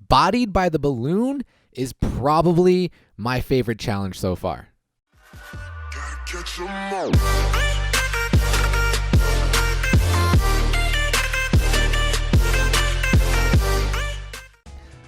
Bodied by the Balloon is probably my favorite challenge so far.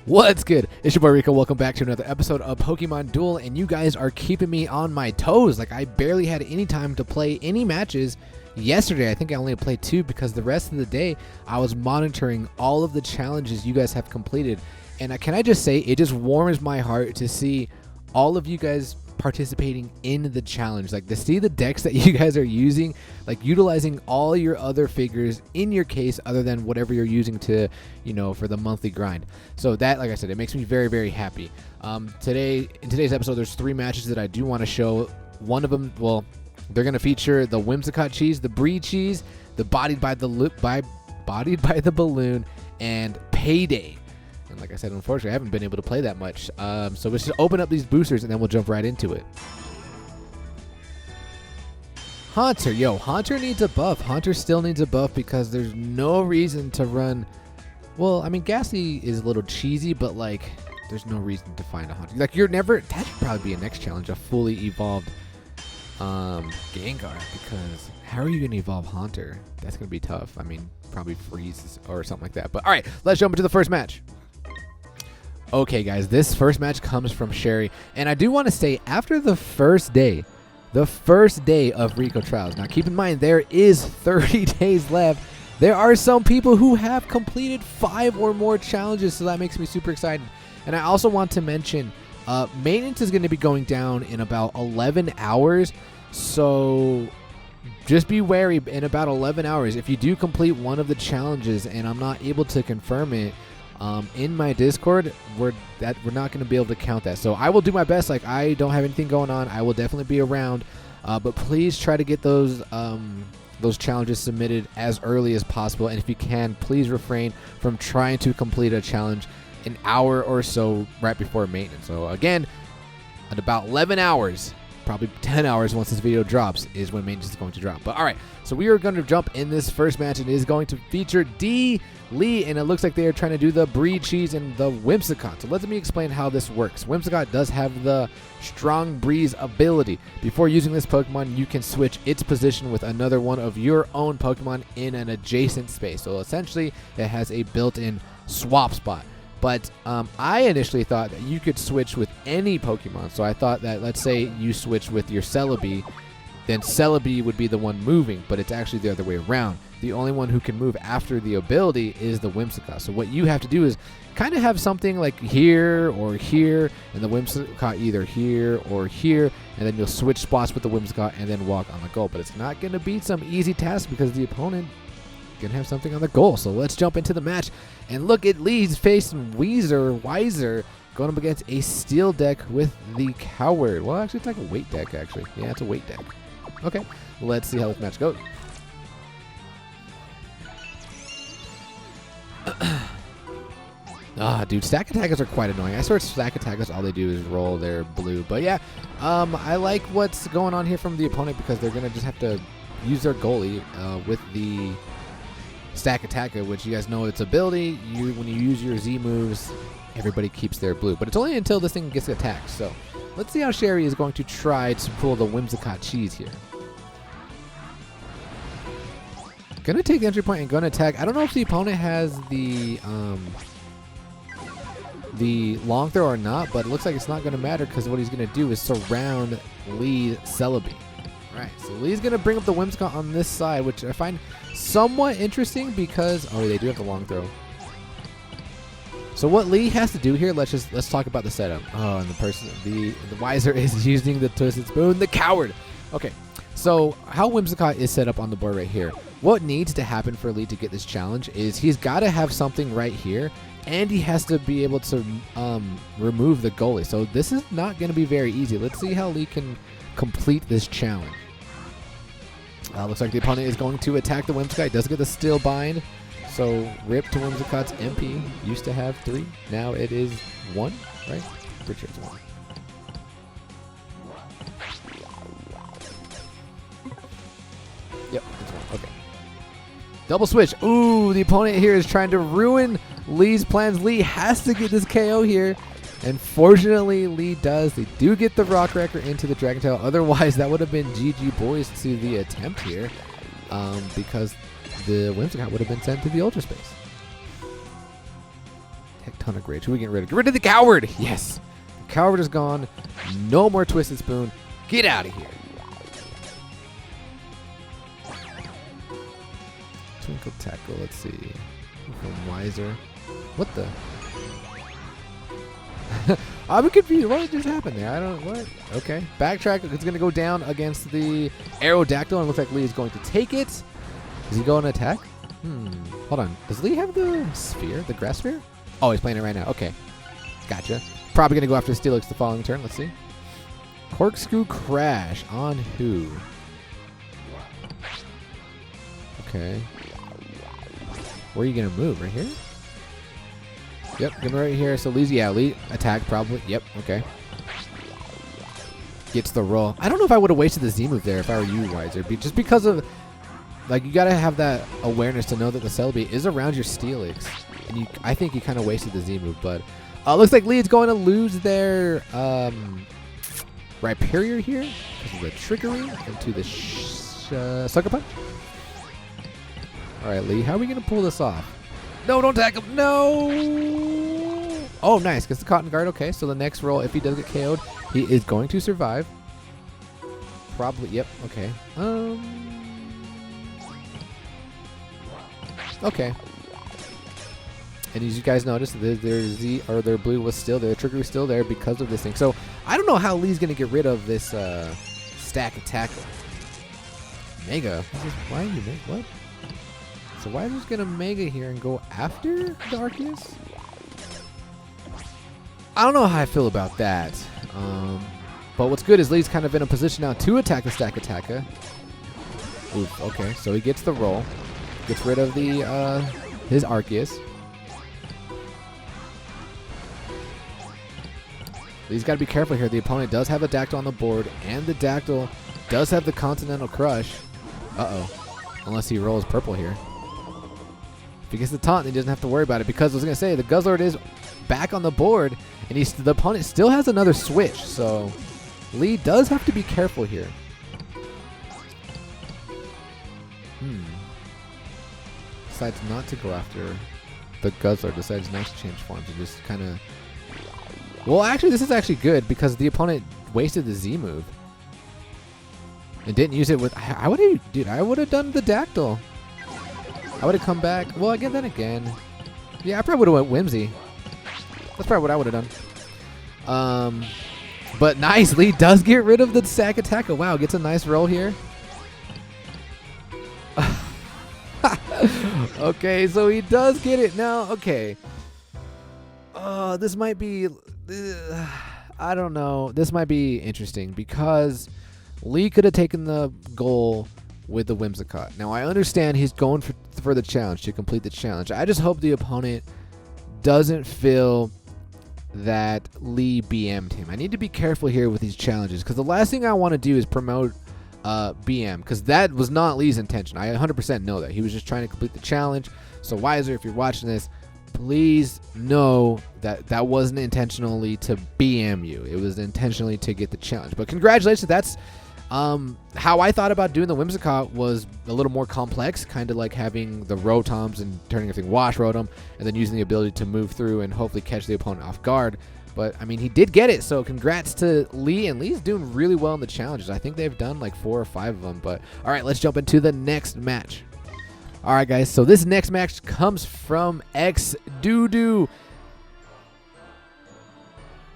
What's good? It's your boy r3iKo. Welcome back to another episode of Pokemon Duel, and you guys are keeping me on my toes. Like, I barely had any time to play any matches yesterday. I think I only played 2 because the rest of the day I was monitoring all of the challenges you guys have completed. And can I just say, it just warms my heart to see all of you guys participating in the challenge, like to see the decks that you guys are using, like utilizing all your other figures in your case other than whatever you're using to, you know, for the monthly grind. So that, like I said, it makes me very, very happy. In today's episode, there's 3 matches that I do want to show. One of them, well, they're going to feature the Whimsicott cheese, the Brie cheese, the Bodied by the Balloon, and Payday. And like I said, unfortunately, I haven't been able to play that much. So let's just open up these boosters and then we'll jump right into it. Haunter. Yo, Haunter needs a buff. Haunter still needs a buff because there's no reason to run. Well, I mean, Ghastly is a little cheesy, but like, there's no reason to find a Haunter. Like, you're never. That should probably be a next challenge, a fully evolved Gengar, because how are you going to evolve Haunter? That's going to be tough. I mean, probably freeze or something like that. But all right, let's jump into the first match. Okay, guys, this first match comes from Sherry, and I do want to say, after the first day of r3iKo Trials, now keep in mind there is 30 days left. There are some people who have completed 5 or more challenges, so that makes me super excited. And I also want to mention, maintenance is going to be going down in about 11 hours, so just be wary in about 11 hours. If you do complete one of the challenges and I'm not able to confirm it, in my Discord, we're not going to be able to count that. So I will do my best. Like, I don't have anything going on. I will definitely be around. But please try to get those challenges submitted as early as possible. And if you can, please refrain from trying to complete a challenge an hour or so right before maintenance. So again, at about 11 hours, probably 10 hours once this video drops, is when maintenance is going to drop. But all right, so we are going to jump in this first match, and it is going to feature D. Lee, and it looks like they are trying to do the Brie cheese and the Whimsicott. So let me explain how this works. Whimsicott does have the Strong Breeze ability. Before using this Pokemon, you can switch its position with another one of your own Pokemon in an adjacent space. So essentially, it has a built-in swap spot. But I initially thought that you could switch with any Pokemon. So I thought that, let's say you switch with your Celebi, then Celebi would be the one moving, but it's actually the other way around. The only one who can move after the ability is the Whimsicott. So what you have to do is kind of have something like here or here, and the Whimsicott either here or here, and then you'll switch spots with the Whimsicott and then walk on the goal. But it's not going to be some easy task because the opponent going to have something on the goal. So let's jump into the match. And look at Lee's facing Wiser going up against a steel deck with the Coward. Well, actually, it's like a weight deck, actually. Yeah, it's a weight deck. Okay, let's see how this match goes. Dude, stack attackers are quite annoying. I swear stack attackers, all they do is roll their blue. But yeah, I like what's going on here from the opponent because they're going to just have to use their goalie with the stack attacker, which you guys know its ability. When you use your Z moves, everybody keeps their blue. But it's only until this thing gets attacked. So let's see how Sherry is going to try to pull the Whimsicott cheese here. Gonna take the entry point and gonna attack. I don't know if the opponent has the long throw or not, but it looks like it's not gonna matter because what he's gonna do is surround Lee Celebi. Right, so Lee's gonna bring up the Whimsicott on this side, which I find somewhat interesting because they do have the long throw. So what Lee has to do here, let's talk about the setup. Oh, and the Wiser is using the Twisted Spoon, the Coward. Okay, so how Whimsicott is set up on the board right here. What needs to happen for Lee to get this challenge is he's got to have something right here, and he has to be able to remove the goalie. So this is not going to be very easy. Let's see how Lee can complete this challenge. Looks like the opponent is going to attack the Whimsicott. He does get the Steel Bind. So rip to Whimsicott's MP. Used to have 3. Now it is 1, right? Pretty sure it's 1. Yep, it's 1. Okay. Double switch. Ooh, the opponent here is trying to ruin Lee's plans. Lee has to get this KO here. And fortunately, Lee does. They do get the Rock Wrecker into the Dragon Tail. Otherwise, that would have been GG boys to the attempt here. Because the Whimsicott would have been sent to the Ultra Space. Tectonic Rage. Who are we getting rid of? Get rid of the Coward! Yes! The Coward is gone. No more Twisted Spoon. Get out of here. Twinkle Tackle. Let's see. From Wiser. What the? I'm confused. What just happened there? I don't. What? Okay. Backtrack. It's going to go down against the Aerodactyl, and it looks like Lee is going to take it. Is he going to attack? Hold on. Does Lee have the sphere? The grass sphere? Oh, he's playing it right now. Okay. Gotcha. Probably going to go after Steelix the following turn. Let's see. Corkscrew Crash on who? Okay. Where are you going to move? Right here? Yep, give me right here. So Lee's, yeah, Lee attack probably. Yep, okay. Gets the roll. I don't know if I would have wasted the Z move there if I were you, Wiser. Just because of, like, you got to have that awareness to know that the Celebi is around your Steelix. And I think you kind of wasted the Z move, but looks like Lee's going to lose their Rhyperior here because of the trickery into the Sucker Punch. All right, Lee, how are we going to pull this off? No, don't attack him. No. Oh, nice. Gets the Cotton Guard. Okay, so the next roll, if he does get KO'd, he is going to survive. Probably. Yep. Okay. Okay. And as you guys notice, their blue was still there. The trigger was still there because of this thing. So I don't know how Lee's going to get rid of this stack attack. Mega. Why you make what? So why is he going to Mega here and go after the Arceus? I don't know how I feel about that. But what's good is Lee's kind of in a position now to attack the Stack Attacker. Oof, okay, so he gets the roll. Gets rid of the his Arceus. Lee's got to be careful here. The opponent does have a Dactyl on the board, and the Dactyl does have the Continental Crush. Uh-oh. Unless he rolls purple here. If he gets the taunt, he doesn't have to worry about it because I was going to say the Guzzlord is back on the board and the opponent still has another switch. So Lee does have to be careful here. Decides not to go after the Guzzlord. Decides not to change forms and just kind of... Well, actually, this is actually good because the opponent wasted the Z move and didn't use it with... I would have done the Dactyl. I would have come back. Well, again, then again. Yeah, I probably would have went Whimsy. That's probably what I would have done. But nice. Lee does get rid of the Sack Attacker. Wow, gets a nice roll here. Okay, so he does get it. Now, okay. This might be... I don't know. This might be interesting because Lee could have taken the goal with the Whimsicott. Now, I understand he's going for the challenge, to complete the challenge. I just hope the opponent doesn't feel that Lee BM'd him. I need to be careful here with these challenges because the last thing I want to do is promote BM because that was not Lee's intention. I 100% know that. He was just trying to complete the challenge. So, Wiser, if you're watching this, please know that that wasn't intentionally to BM you. It was intentionally to get the challenge. But congratulations. That's how I thought about doing the Whimsicott was a little more complex, kind of like having the Rotoms and turning everything Wash Rotom, and then using the ability to move through and hopefully catch the opponent off guard. But, I mean, he did get it, so congrats to Lee, and Lee's doing really well in the challenges. I think they've done like 4 or 5 of them. But, all right, let's jump into the next match. All right, guys, so this next match comes from X-Doodoo.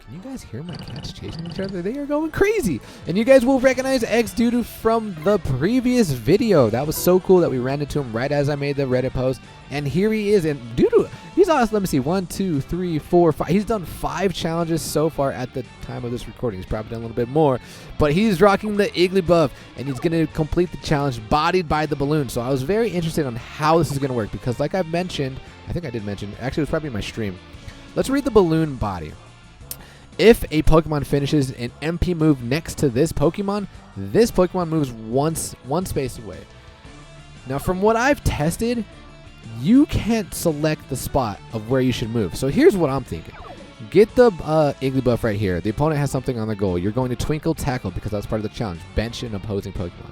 Can you guys hear my cats chasing each other? They are going crazy. And you guys will recognize X-Doodoo from the previous video. That was so cool that we ran into him right as I made the Reddit post. And here he is. And Doodoo, he's awesome. Let me see. 1, 2, 3, 4, 5. He's done 5 challenges so far at the time of this recording. He's probably done a little bit more. But he's rocking the Igglybuff. And he's going to complete the challenge Bodied by the Balloon. So I was very interested on how this is going to work. Because like I've mentioned, I think I did mention, actually it was probably in my stream. Let's read the balloon body. If a Pokemon finishes an MP move next to this Pokemon moves one space away. Now, from what I've tested, you can't select the spot of where you should move. So here's what I'm thinking. Get the Igglybuff right here. The opponent has something on the goal. You're going to Twinkle Tackle because that's part of the challenge. Bench an opposing Pokemon.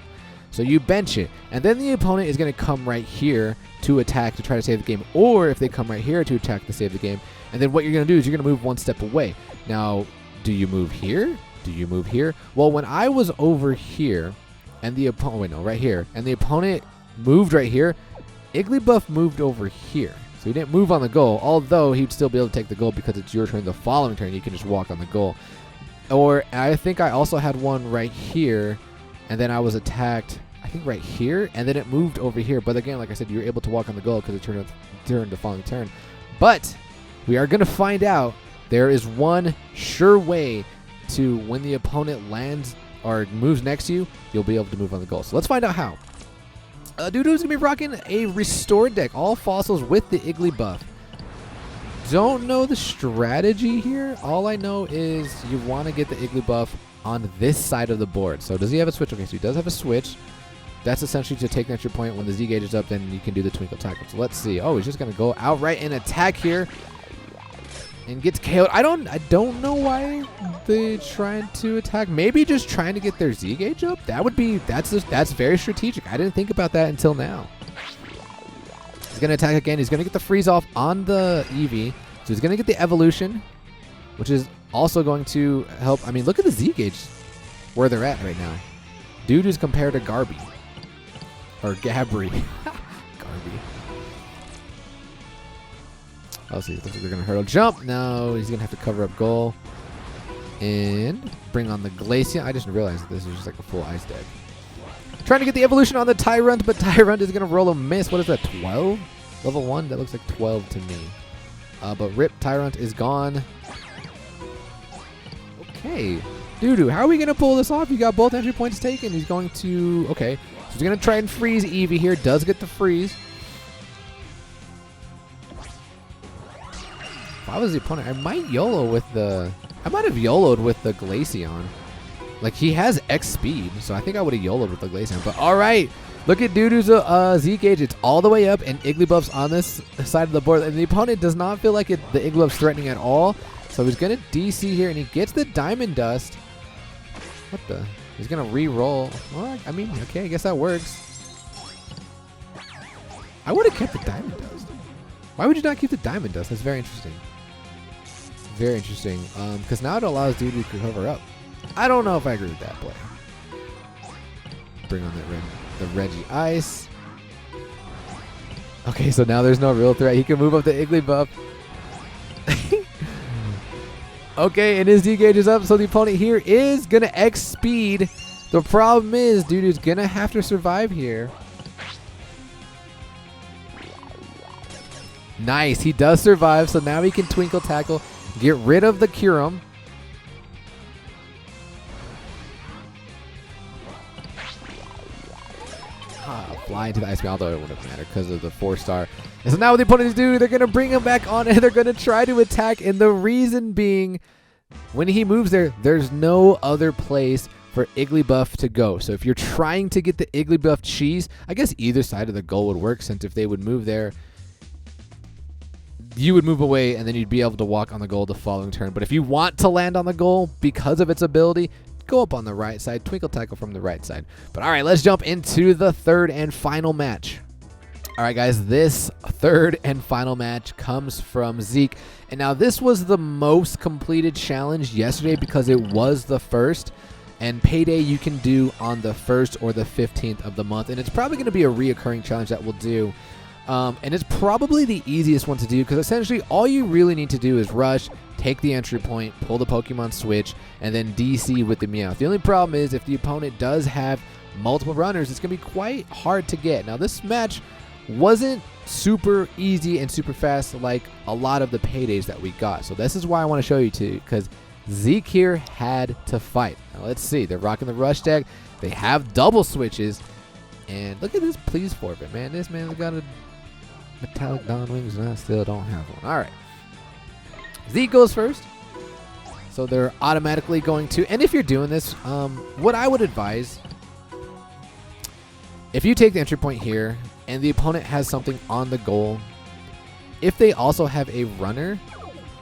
So you bench it, and then the opponent is going to come right here to attack to try to save the game. Or if they come right here to attack to save the game, and then what you're going to do is you're going to move one step away. Now, do you move here? Do you move here? Well, when I was over here, and the opponent, wait, no, right here, and the opponent moved right here, Igglybuff moved over here. So he didn't move on the goal, although he'd still be able to take the goal because it's your turn. The following turn, you can just walk on the goal. Or I think I also had one right here, and then I was attacked, I think right here, and then it moved over here. But again, like I said, you're able to walk on the goal because it turned during the following turn. But we are going to find out there is one sure way to, when the opponent lands or moves next to you, you'll be able to move on the goal. So let's find out how. Dudu's going to be rocking a restored deck, all fossils with the Igglybuff. Don't know the strategy here. All I know is you want to get the Igglybuff on this side of the board. So does he have a switch? Okay, so he does have a switch. That's essentially to take an extra point. When the Z gauge is up, then you can do the Twinkle Tackle. So let's see. Oh, he's just going to go outright and attack here. And gets KO'd. I don't know why they're trying to attack. Maybe just trying to get their Z gauge up. That's very strategic. I didn't think about that until now. He's gonna attack again. He's gonna get the freeze off on the Eevee. So he's gonna get the evolution, which is also going to help. I mean, look at the Z gauge where they're at right now. Dude is compared to Garby or Gabri. Garby. Oh, see, looks like they're going to hurdle jump. No, he's going to have to cover up goal. And bring on the Glaceon. I just realized this is just like a full ice deck. Trying to get the evolution on the Tyrunt, but Tyrunt is going to roll a miss. What is that, 12? Level 1? That looks like 12 to me. But Rip Tyrunt is gone. Okay. Dudu, how are we going to pull this off? You got both entry points taken. He's going to... Okay. So he's going to try and freeze Eevee here. Does get the freeze. If I was the opponent, I might YOLO with the... I might have YOLO'd with the Glaceon. Like, he has X speed, so I think I would have YOLO'd with the Glaceon. But all right, look at Dudu's Z gauge. It's all the way up, and Igglybuff's on this side of the board. And the opponent does not feel like the Igglybuff's threatening at all. So he's going to DC here, and he gets the Diamond Dust. What the? He's going to re-roll. Well, I mean, okay, I guess that works. I would have kept the Diamond Dust. Why would you not keep the Diamond Dust? That's very interesting. Very interesting. Because now it allows Dudu to cover up. I don't know if I agree with that play. Bring on the Reggie Ice. Okay, so now there's no real threat. He can move up the Igglybuff. Okay, and his D gauge is up, so the opponent here is going to X speed. The problem is, Dudu's going to have to survive here. Nice, he does survive, so now he can Twinkle Tackle, get rid of the Kyurem. Fly into the Ice Beam, although it wouldn't matter because of the 4-star. And so now what the opponents do, they're going to bring him back on and they're going to try to attack. And the reason being, when he moves there, there's no other place for Igglybuff to go. So if you're trying to get the Igglybuff cheese, I guess either side of the goal would work, since if they would move there, you would move away and then you'd be able to walk on the goal the following turn. But if you want to land on the goal because of its ability, go up on the right side, Twinkle Tackle from the right side. But all right, let's jump into the third and final match. All right, guys, this third and final match comes from Zeke. And now this was the most completed challenge yesterday because it was the first. And Payday you can do on the 1st or the 15th of the month. And it's probably going to be a reoccurring challenge that we'll do. And it's probably the easiest one to do because essentially all you really need to do is rush, take the entry point, pull the Pokemon switch, and then DC with the Meowth. The only problem is if the opponent does have multiple runners, it's going to be quite hard to get. Now this match wasn't super easy and super fast like a lot of the Paydays that we got. So this is why I want to show you two, because Zeke here had to fight. Now let's see. They're rocking the Rush deck. They have double switches. And look at this Please forfeit, man. This man's got a Metallic Dawn Wings and I still don't have one. All right. Zeke goes first. So they're automatically going to, and if you're doing this, what I would advise, if you take the entry point here and the opponent has something on the goal, if they also have a runner,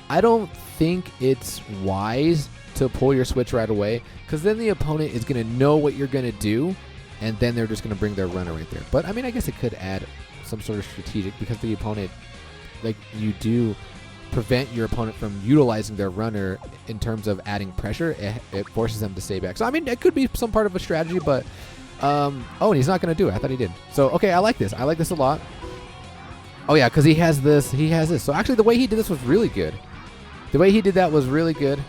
I don't think it's wise to pull your switch right away, because then the opponent is going to know what you're going to do, and then they're just going to bring their runner right there. But I mean, I guess it could add some sort of strategic, because the opponent, like, you do prevent your opponent from utilizing their runner in terms of adding pressure. It forces them to stay back. So I mean, it could be some part of a strategy, but oh, and he's not going to do it. I thought he did. So okay, I like this. I like this a lot. Oh yeah, because he has this. He has this. So actually, the way he did this was really good. The way he did that was really good.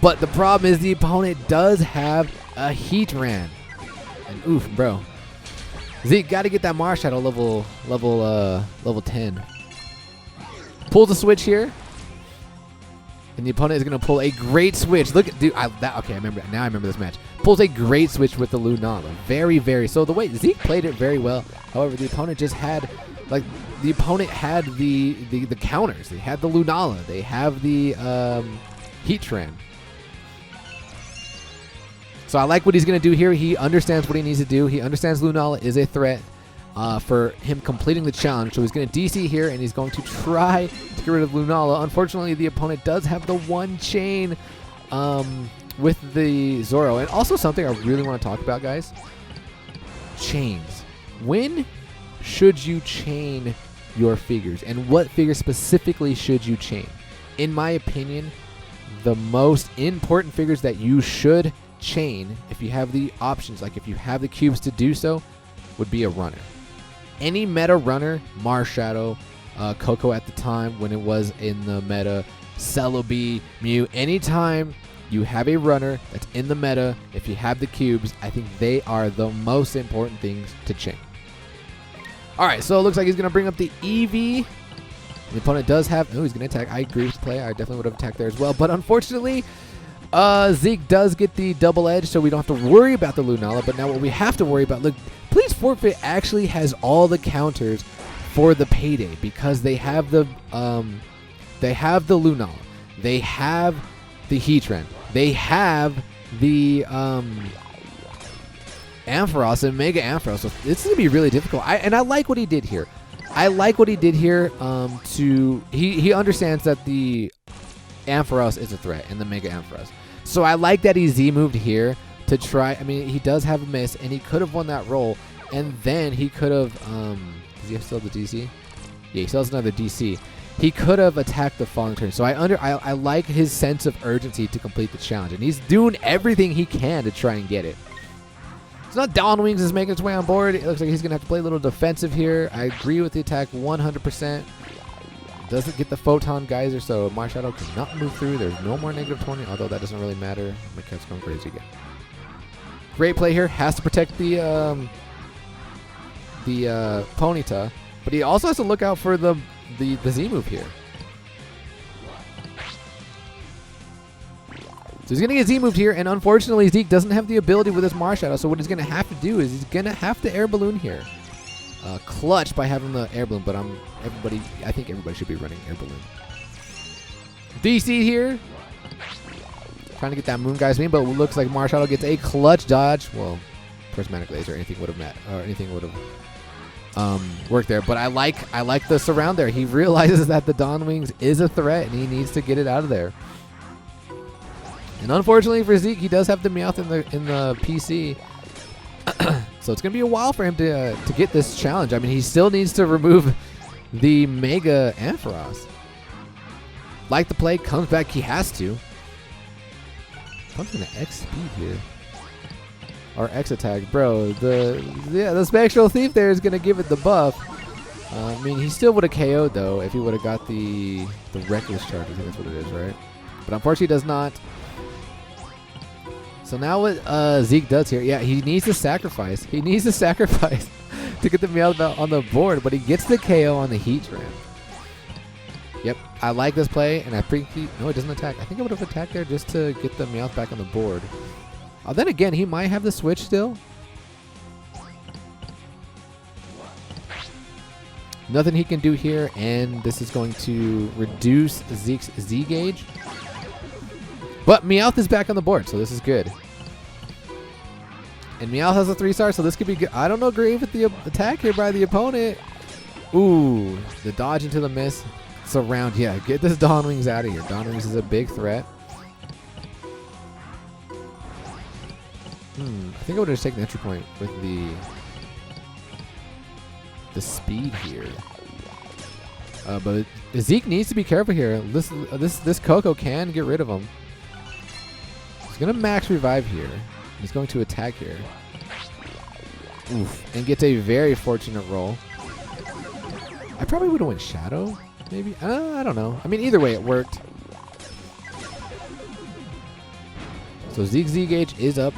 But the problem is the opponent does have a Heatran. And oof, bro. Zeke got to get that Marshadow level 10. Pulls a switch here. And the opponent is going to pull a great switch. Look at, dude, okay, I remember. Now I remember this match. Pulls a great switch with the Lunala. Very, very. So the way Zeke played it very well. However, the opponent just had, like, the opponent had the counters. They had the Lunala. They have the Heatran. So I like what he's going to do here. He understands what he needs to do. He understands Lunala is a threat for him completing the challenge. So he's going to DC here, and he's going to try to get rid of Lunala. Unfortunately, the opponent does have the one chain with the Zoro. And also something I really want to talk about, guys. Chains. When should you chain your figures? And what figures specifically should you chain? In my opinion, the most important figures that you should chain, if you have the options, like if you have the cubes to do so, would be a runner. Any meta runner, Marshadow, Coco at the time when it was in the meta, Celebi, Mew, anytime you have a runner that's in the meta, if you have the cubes, I think they are the most important things to chain. Alright, so it looks like he's going to bring up the Eevee. The opponent does have, oh, he's going to attack. I agree with the play. I definitely would have attacked there as well, but unfortunately, Zeke does get the double edge, so we don't have to worry about the Lunala. But now what we have to worry about, look, Please Forfeit actually has all the counters for the Payday, because they have the Lunala, they have the Heatran, they have the Ampharos and Mega Ampharos. So this is gonna be really difficult. I like what he did here. I like what he did here. He understands that the Ampharos is a threat and the Mega Ampharos. So I like that he Z-moved here to try. I mean, he does have a miss, and he could have won that roll, and then he could have. Does he still have the DC? Yeah, he still has another DC. He could have attacked the following turn. So I like his sense of urgency to complete the challenge, and he's doing everything he can to try and get it. So now Dawn Wings is making its way on board. It looks like he's going to have to play a little defensive here. I agree with the attack 100%. Doesn't get the Photon Geyser, so Marshadow cannot move through. There's no more -20, although that doesn't really matter. My cat's going crazy again. Great play here. Has to protect the Ponyta, but he also has to look out for the Z move here. So he's going to get Z moved here, and unfortunately Zeke doesn't have the ability with his Marshadow, so what he's going to have to do is he's going to have to Air Balloon here. Clutch by having the Air Balloon, but I think everybody should be running Air Balloon. DC here. Trying to get that Moon Guy's Beam, but it looks like Marshadow gets a clutch dodge. Well, Prismatic Laser, anything would have worked there. But I like the surround there. He realizes that the Dawn Wings is a threat, and he needs to get it out of there. And unfortunately for Zeke, he does have the Meowth in the PC. So it's going to be a while for him to get this challenge. I mean, he still needs to remove the Mega Ampharos. Like the play, comes back, he has to. I'm going to X speed here. Or X attack. Bro, the Spectral Thief there is going to give it the buff. I mean, he still would have KO'd, though, if he would have got the Reckless Charge. I think that's what it is, right? But unfortunately, he does not. So now what Zeke does here, yeah, he needs to sacrifice. He needs to sacrifice to get the Meowth on the board, but he gets the KO on the Heatran. Yep, I like this play, and I think no, it doesn't attack. I think I would have attacked there just to get the Meowth back on the board. Then again, he might have the switch still. Nothing he can do here, and this is going to reduce Zeke's Z gauge. But Meowth is back on the board, so this is good. And Meowth has a 3-star, so this could be good. I don't know, great with the attack here by the opponent. Ooh, the dodge into the miss. Surround, yeah, get this Dawn Wings out of here. Dawn Wings is a big threat. I think I would just take an entry point with the speed here. But Zeke needs to be careful here. This Coco can get rid of him. He's gonna max revive here. He's going to attack here. Oof, and gets a very fortunate roll. I probably would have went Shadow, maybe. I don't know. I mean, either way, it worked. So Zeke's Z gauge is up.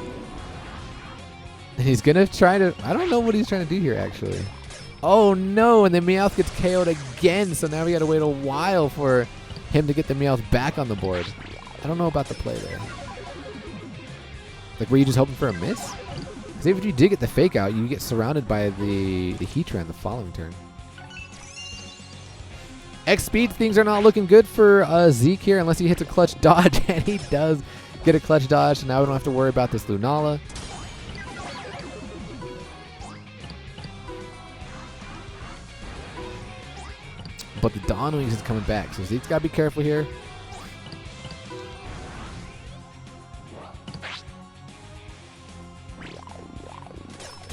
And he's gonna try to. I don't know what he's trying to do here, actually. Oh no! And then Meowth gets KO'd again. So now we gotta wait a while for him to get the Meowth back on the board. I don't know about the play there. Like, were you just hoping for a miss? Because if you did get the fake out, you get surrounded by the Heatran the following turn. X speed, things are not looking good for Zeke here unless he hits a clutch dodge, and he does get a clutch dodge. So now we don't have to worry about this Lunala. But the Dawn Wings is coming back, so Zeke's got to be careful here.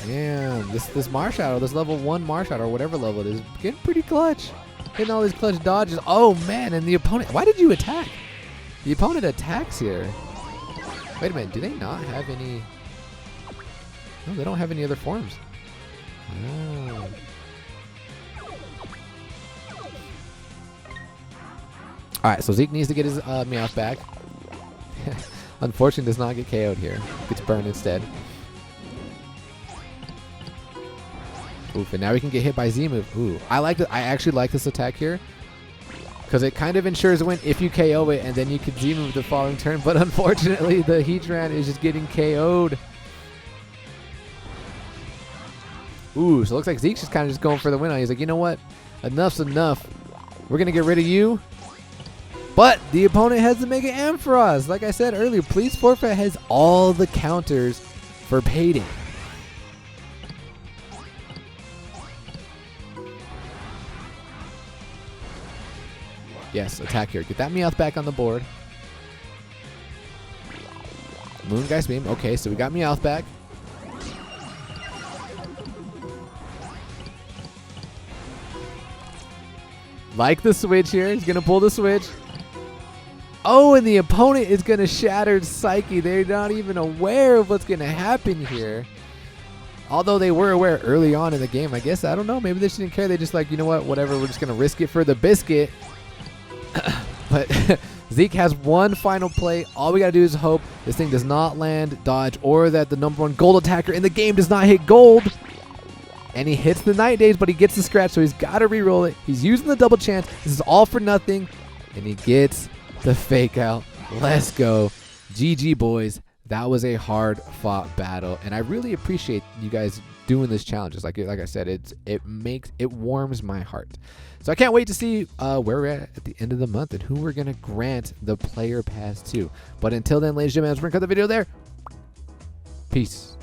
Damn, this Marshadow, this level 1 Marshadow, or whatever level it is, getting pretty clutch. Hitting all these clutch dodges. Oh, man, and the opponent... Why did you attack? The opponent attacks here. Wait a minute, do they not have any... No, they don't have any other forms. Oh. Alright, so Zeke needs to get his Meowth back. Unfortunately, does not get KO'd here. Gets burned instead. Oof, and now we can get hit by Z-move. Ooh, I actually like this attack here. Because it kind of ensures a win if you KO it, and then you can Z-move the following turn. But unfortunately, the Heatran is just getting KO'd. Ooh, so it looks like Zeke's just kind of just going for the win. He's like, you know what? Enough's enough. We're going to get rid of you. But the opponent has to make an Ampharos. Like I said earlier, Please Forfeit has all the counters for Payday. Yes, attack here. Get that Meowth back on the board. Moongeist Beam. Okay, so we got Meowth back. Like the switch here. He's going to pull the switch. Oh, and the opponent is going to shatter Psyche. They're not even aware of what's going to happen here. Although they were aware early on in the game, I guess. I don't know. Maybe they just didn't care. They just like, you know what? Whatever. We're just going to risk it for the biscuit. But Zeke has one final play. All we got to do is hope this thing does not land dodge, or that the #1 gold attacker in the game does not hit gold. And he hits the Night Days, but he gets the scratch, so he's got to re-roll it. He's using the double chance. This is all for nothing. And he gets the fake out. Let's go. GG, boys. That was a hard-fought battle, and I really appreciate you guys doing this challenge. Like I said, it warms my heart. So I can't wait to see where we're at the end of the month and who we're gonna grant the player pass to. But until then, ladies and gentlemen, we're gonna cut the video there. Peace.